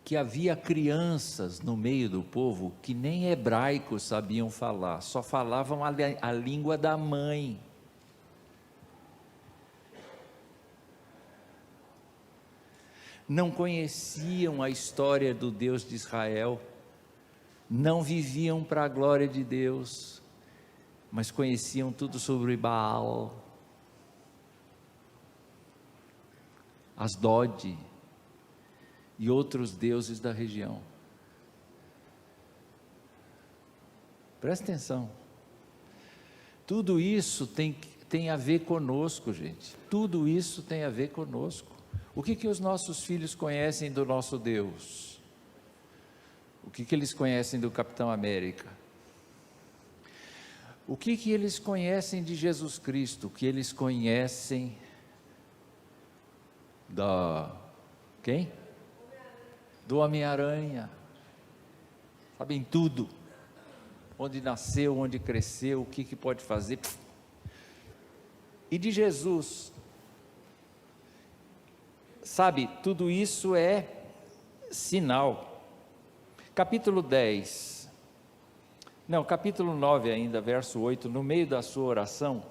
que havia crianças no meio do povo que nem hebraico sabiam falar, só falavam a língua da mãe. Não conheciam a história do Deus de Israel, não viviam para a glória de Deus, mas conheciam tudo sobre Baal, Asdod e outros deuses da região. Presta atenção, tudo isso tem a ver conosco, gente, tudo isso tem a ver conosco. O que os nossos filhos conhecem do nosso Deus? O que eles conhecem do Capitão América? O que eles conhecem de Jesus Cristo? O que eles conhecem quem? Do Homem-Aranha. Sabem tudo. onde nasceu, onde cresceu, o que pode fazer. E de Jesus, sabe, tudo isso é sinal. Capítulo 9 ainda, verso 8, no meio da sua oração,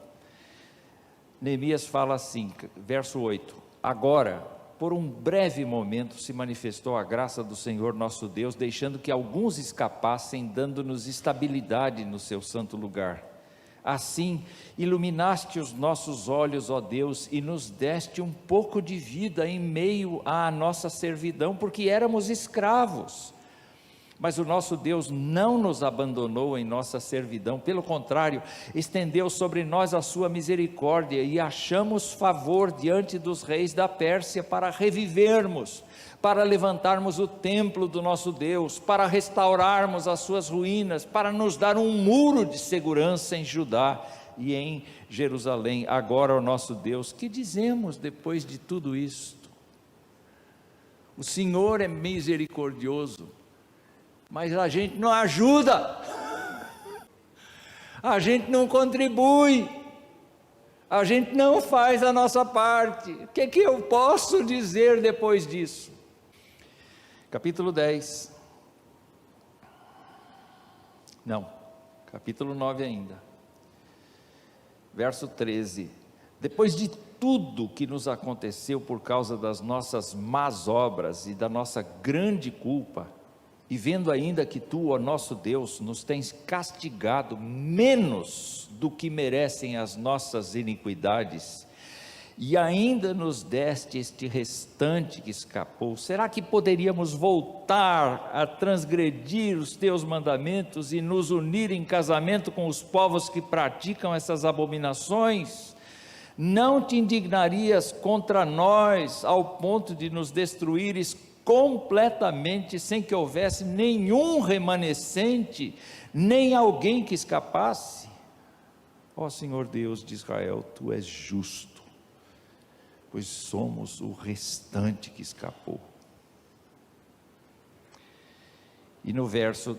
Neemias fala assim, verso 8: agora, por um breve momento se manifestou a graça do Senhor nosso Deus, deixando que alguns escapassem, dando-nos estabilidade no seu santo lugar. Assim, iluminaste os nossos olhos, ó Deus, e nos deste um pouco de vida em meio à nossa servidão, porque éramos escravos. Mas o nosso Deus não nos abandonou em nossa servidão, pelo contrário, estendeu sobre nós a sua misericórdia, e achamos favor diante dos reis da Pérsia para revivermos, para levantarmos o templo do nosso Deus, para restaurarmos as suas ruínas, para nos dar um muro de segurança em Judá e em Jerusalém. Agora, ó nosso Deus, que dizemos depois de tudo isto? O Senhor é misericordioso, mas a gente não ajuda, a gente não contribui, a gente não faz a nossa parte. O que eu posso dizer depois disso? Capítulo 10, capítulo 9 ainda, verso 13: depois de tudo que nos aconteceu por causa das nossas más obras e da nossa grande culpa, e vendo ainda que tu, ó nosso Deus, nos tens castigado menos do que merecem as nossas iniquidades, e ainda nos deste este restante que escapou, será que poderíamos voltar a transgredir os teus mandamentos e nos unir em casamento com os povos que praticam essas abominações? Não te indignarias contra nós ao ponto de nos destruíres completamente, sem que houvesse nenhum remanescente, nem alguém que escapasse? Ó Senhor Deus de Israel, tu és justo, pois somos o restante que escapou. E no verso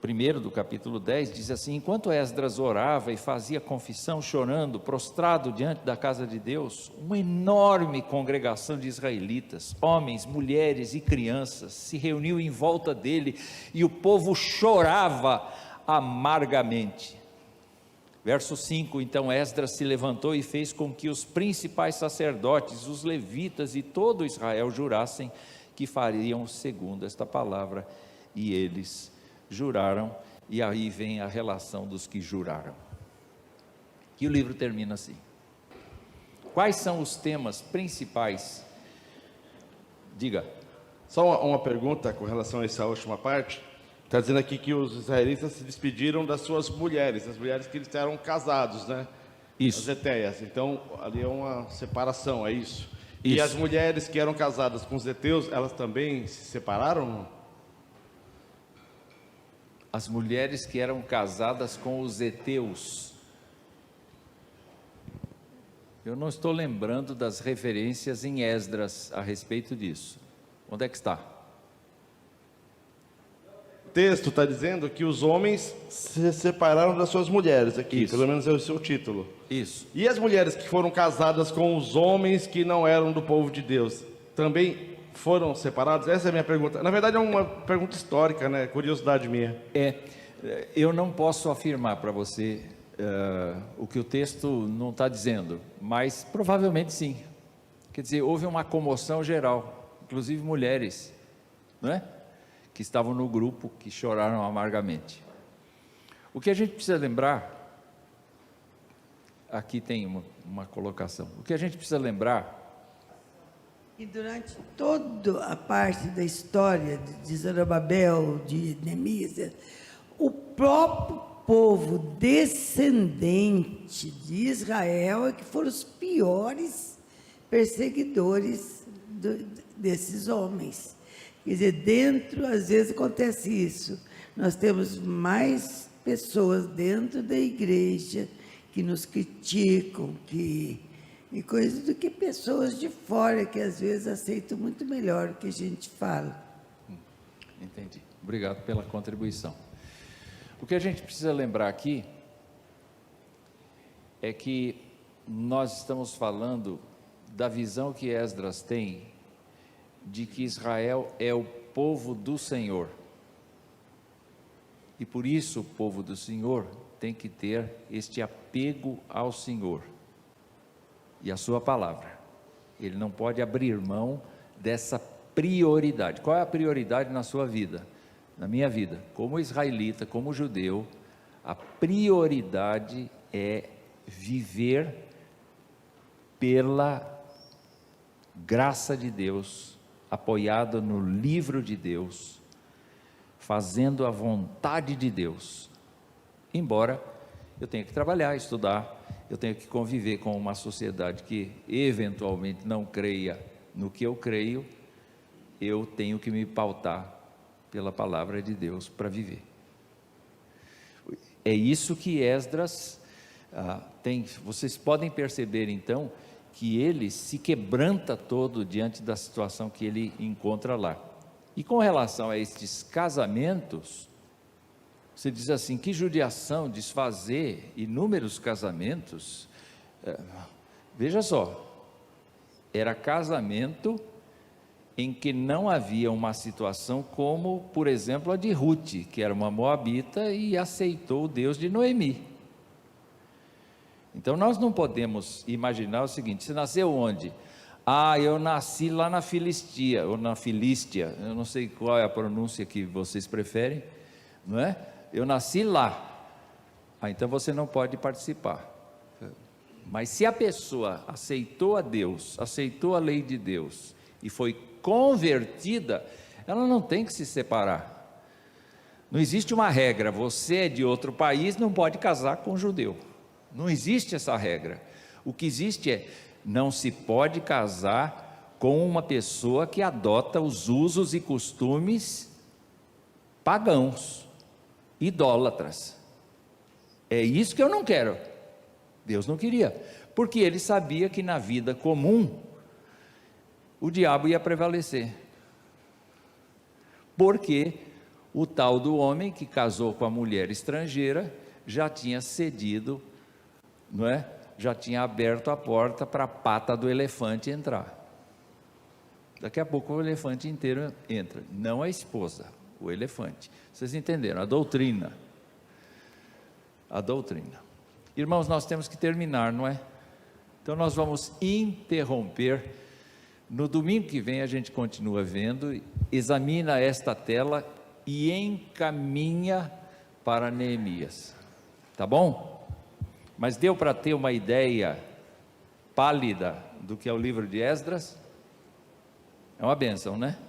1 do capítulo 10 diz assim: enquanto Esdras orava e fazia confissão chorando, prostrado diante da casa de Deus, uma enorme congregação de israelitas, homens, mulheres e crianças, se reuniu em volta dele, e o povo chorava amargamente. Verso 5: então Esdras se levantou e fez com que os principais sacerdotes, os levitas e todo Israel jurassem que fariam segundo esta palavra, e eles juraram. E aí vem a relação dos que juraram. E o livro termina assim. Quais são os temas principais? Diga. Só uma pergunta com relação a essa última parte. Está dizendo aqui que os israelitas se despediram das suas mulheres, as mulheres que eles eram casados, né? Isso. As hetéias. Então, ali é uma separação, é isso? Isso. E as mulheres que eram casadas com os heteus, elas também se separaram? As mulheres que eram casadas com os heteus. Eu não estou lembrando das referências em Esdras a respeito disso. Onde é que está? O texto está dizendo que os homens se separaram das suas mulheres aqui, Isso. pelo menos é o seu título. Isso. E as mulheres que foram casadas com os homens que não eram do povo de Deus, também foram separados? Essa é a minha pergunta. Na verdade é uma pergunta histórica, né? Curiosidade minha. Eu não posso afirmar para você o que o texto não está dizendo, mas provavelmente sim. Quer dizer, houve uma comoção geral, inclusive mulheres, não é? Que estavam no grupo, que choraram amargamente. O que a gente precisa lembrar, aqui tem uma colocação, o que a gente precisa lembrar. E durante toda a parte da história de Zorobabel, de Neemias, o próprio povo descendente de Israel é que foram os piores perseguidores desses homens. Quer dizer, dentro, às vezes acontece isso, nós temos mais pessoas dentro da igreja que nos criticam, e coisas do que pessoas de fora que às vezes aceitam muito melhor o que a gente fala. Entendi. Obrigado pela contribuição. O que a gente precisa lembrar aqui é que nós estamos falando da visão que Esdras tem de que Israel é o povo do Senhor. E por isso o povo do Senhor tem que ter este apego ao Senhor e à sua palavra. Ele não pode abrir mão dessa prioridade. Qual é a prioridade na sua vida? Na minha vida, como israelita, como judeu, a prioridade é viver pela graça de Deus, apoiado no livro de Deus, fazendo a vontade de Deus. Embora eu tenha que trabalhar, estudar, eu tenho que conviver com uma sociedade que eventualmente não creia no que eu creio, eu tenho que me pautar pela palavra de Deus para viver. É isso que Esdras tem. Vocês podem perceber então que ele se quebranta todo diante da situação que ele encontra lá. E com relação a estes casamentos, você diz assim, que judiação desfazer inúmeros casamentos. Veja só, era casamento em que não havia uma situação como, por exemplo, a de Ruth, que era uma moabita e aceitou o Deus de Noemi. Então nós não podemos imaginar o seguinte: você nasceu onde? Eu nasci lá na Filistia, ou na Filístia, eu não sei qual é a pronúncia que vocês preferem, não é? Eu nasci lá, então você não pode participar. Mas se a pessoa aceitou a Deus, aceitou a lei de Deus, e foi convertida, ela não tem que se separar. Não existe uma regra, você é de outro país, não pode casar com um judeu. Não existe essa regra. O que existe é, não se pode casar com uma pessoa que adota os usos e costumes pagãos, idólatras. É isso que eu não quero. Deus não queria, porque ele sabia que na vida comum o diabo ia prevalecer, porque o tal do homem que casou com a mulher estrangeira já tinha cedido, não é? Já tinha aberto a porta para a pata do elefante entrar. Daqui a pouco o elefante inteiro entra, não a esposa, o elefante. Vocês entenderam? A doutrina. Irmãos, nós temos que terminar, não é? Então nós vamos interromper. No domingo que vem a gente continua vendo, examina esta tela e encaminha para Neemias, tá bom? Mas deu para ter uma ideia pálida do que é o livro de Esdras? É uma bênção, né?